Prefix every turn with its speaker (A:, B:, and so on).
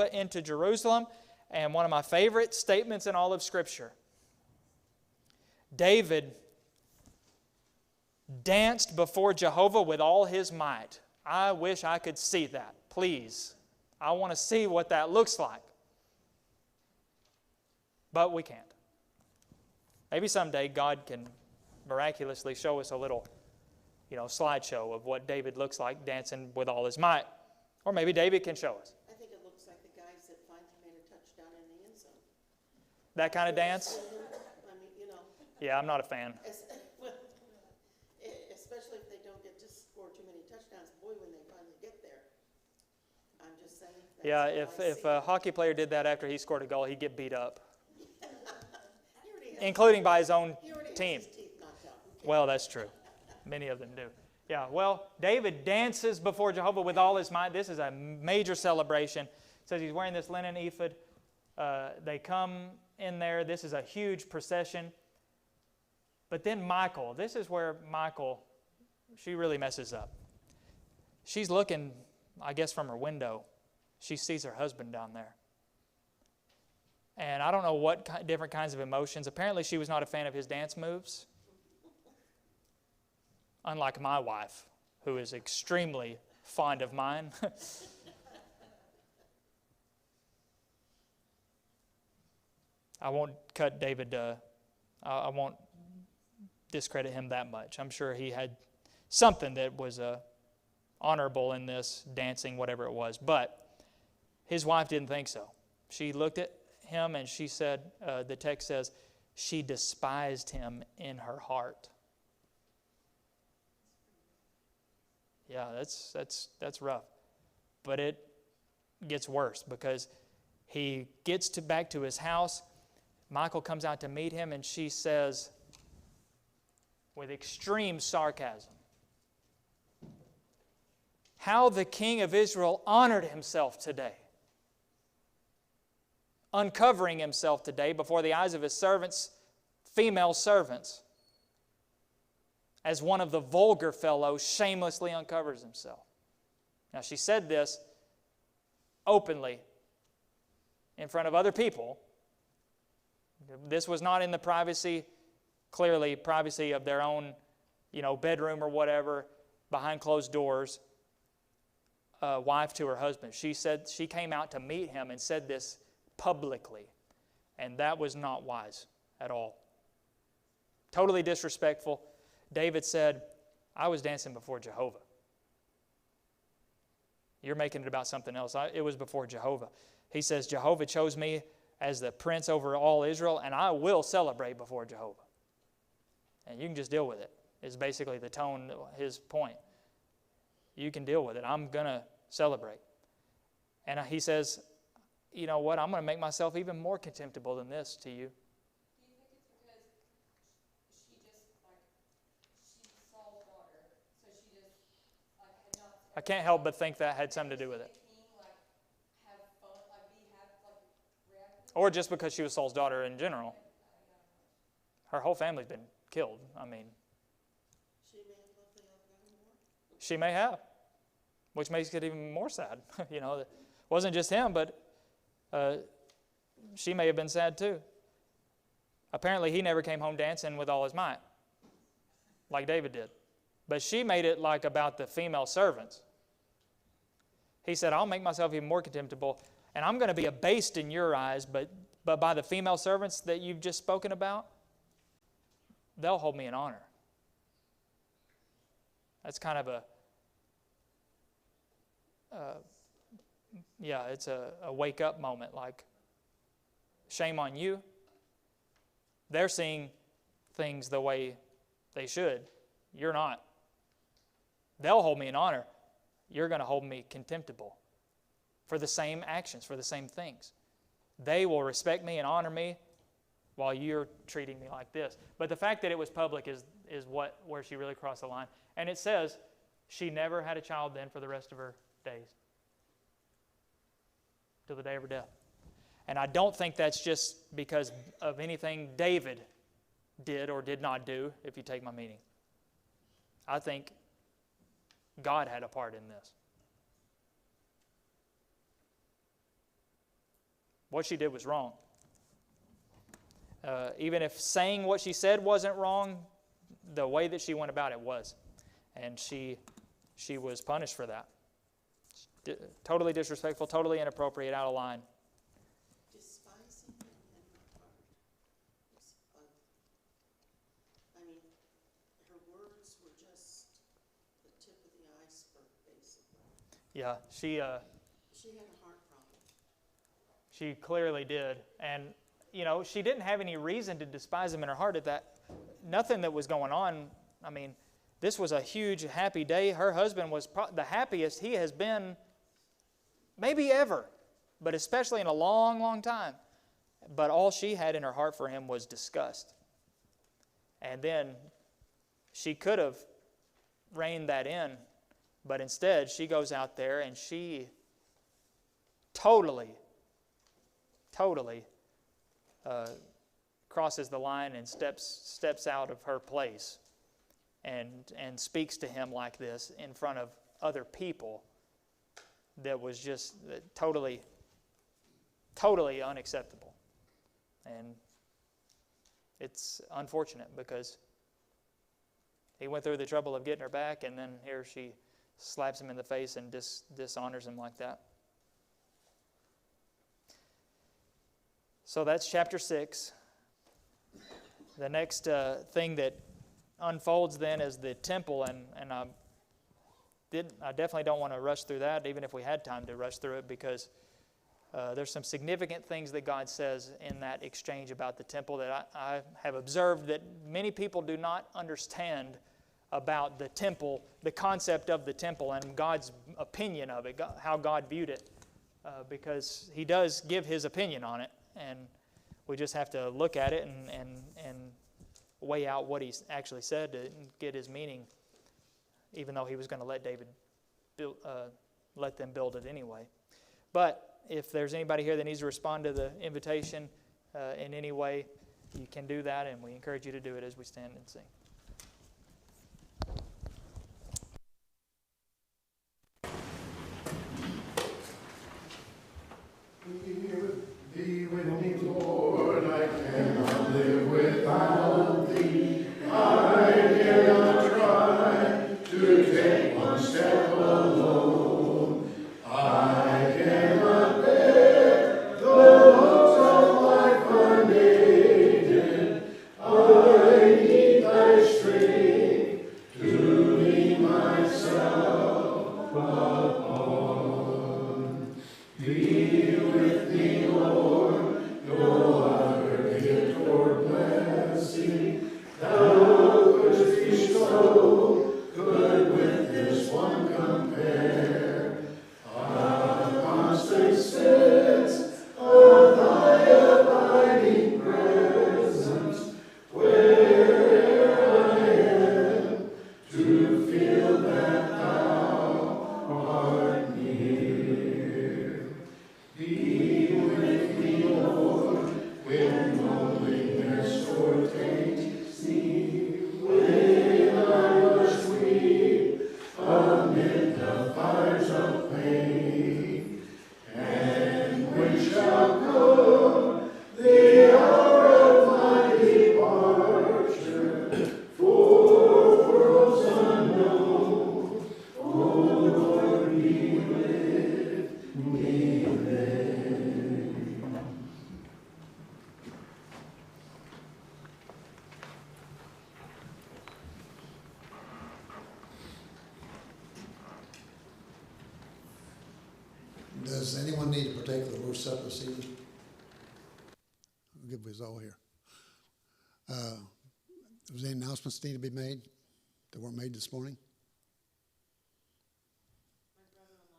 A: into Jerusalem, and one of my favorite statements in all of Scripture. David danced before Jehovah with all his might. I wish I could see that. Please. I want to see what that looks like. But we can't. Maybe someday God can miraculously show us a little, slideshow of what David looks like dancing with all his might. Or maybe David can show us.
B: I think it looks like the guys that finally made a touchdown in the end zone.
A: That kind of dance?
B: I mean,
A: Yeah, I'm not a fan.
B: Especially if they don't get to score too many touchdowns. Boy, when they finally get there. I'm just saying.
A: Yeah, if a hockey player did that after he scored a goal, he'd get beat up. Including by his own team. Well, that's true. Many of them do. Yeah, well, David dances before Jehovah with all his might. This is a major celebration. It says he's wearing this linen ephod. They come in there. This is a huge procession. But then Michal, this is where Michal, she really messes up. She's looking, I guess, from her window. She sees her husband down there. And I don't know what different kinds of emotions. Apparently she was not a fan of his dance moves. Unlike my wife, who is extremely fond of mine. I won't cut David, I won't discredit him that much. I'm sure he had something that was honorable in this dancing, whatever it was. But his wife didn't think so. She looked at him and she said, the text says, she despised him in her heart. Yeah, that's rough. But it gets worse because he gets back to his house. Michal comes out to meet him and she says, with extreme sarcasm, how the king of Israel honored himself today, uncovering himself today before the eyes of his servants, female servants, as one of the vulgar fellows shamelessly uncovers himself. Now, she said this openly in front of other people. This was not in the privacy of their own, bedroom or whatever, behind closed doors, wife to her husband. She said she came out to meet him and said this publicly, and that was not wise at all. Totally disrespectful. David said, I was dancing before Jehovah. You're making it about something else. It was before Jehovah. He says, Jehovah chose me as the prince over all Israel, and I will celebrate before Jehovah. And you can just deal with it, is basically the tone, his point. You can deal with it. I'm going to celebrate. And he says, you know what, I'm going to make myself even more contemptible than this to you. I can't help but think that had something to do with it. Or just because she was Saul's daughter in general. Her whole family's been killed. I mean, she may have, which makes it even more sad. It wasn't just him, but she may have been sad too. Apparently, he never came home dancing with all his might, like David did. But she made it like about the female servants. He said, I'll make myself even more contemptible, and I'm going to be abased in your eyes, but by the female servants that you've just spoken about, they'll hold me in honor. That's kind of it's a wake-up moment, like, shame on you. They're seeing things the way they should. You're not. They'll hold me in honor. You're going to hold me contemptible for the same actions, for the same things. They will respect me and honor me while you're treating me like this. But the fact that it was public is where she really crossed the line. And it says she never had a child then for the rest of her days, till the day of her death. And I don't think that's just because of anything David did or did not do, if you take my meaning. I think God had a part in this. what she did was wrong. Even if saying what she said wasn't wrong, the way that she went about it was. And she was punished for that. Totally disrespectful, totally inappropriate, out of line.
B: Despising him in her heart. I mean, her words were just the tip of the iceberg, basically.
A: Yeah, she
B: She had a heart problem.
A: she clearly did. And, she didn't have any reason to despise him in her heart at that. Nothing that was going on. I mean, this was a huge, happy day. Her husband was the happiest he has been maybe ever, but especially in a long, long time. But all she had in her heart for him was disgust. And then she could have reined that in, but instead she goes out there and she totally crosses the line and steps out of her place and speaks to him like this in front of other people. That was just totally unacceptable. And it's unfortunate because he went through the trouble of getting her back, and then here she slaps him in the face and dishonors him like that. So that's chapter 6. The next thing that unfolds then is the temple, and I definitely don't want to rush through that, even if we had time to rush through it, because there's some significant things that God says in that exchange about the temple that I have observed that many people do not understand about the temple, the concept of the temple, and God's opinion of it, how God viewed it, because He does give His opinion on it, and we just have to look at it and weigh out what He actually said to get His meaning, even though He was going to let David let them build it anyway. But if there's anybody here that needs to respond to the invitation in any way, you can do that, and we encourage you to do it as we stand and sing.
C: Be with me, Lord, I cannot live without Thee. I dare not try to take one step alone. I cannot bear the loads of life unaided. I need Thy strength to lean myself upon Thee. With Thee, Lord, no other gift or blessing Thou couldst bestow could with this one compare. A constant sense of Thy abiding presence, where'er I am, to feel that Thou art near. Be with me, Lord, when loneliness o'ertakes me, when I must weep amid the fires of pain. And when shall come the hour of my departure for worlds unknown? O Lord, be with me then.
D: Does anyone need to partake of the Lord's Supper this evening?
E: Good, was all here. Was any announcements need to be made that weren't made this morning?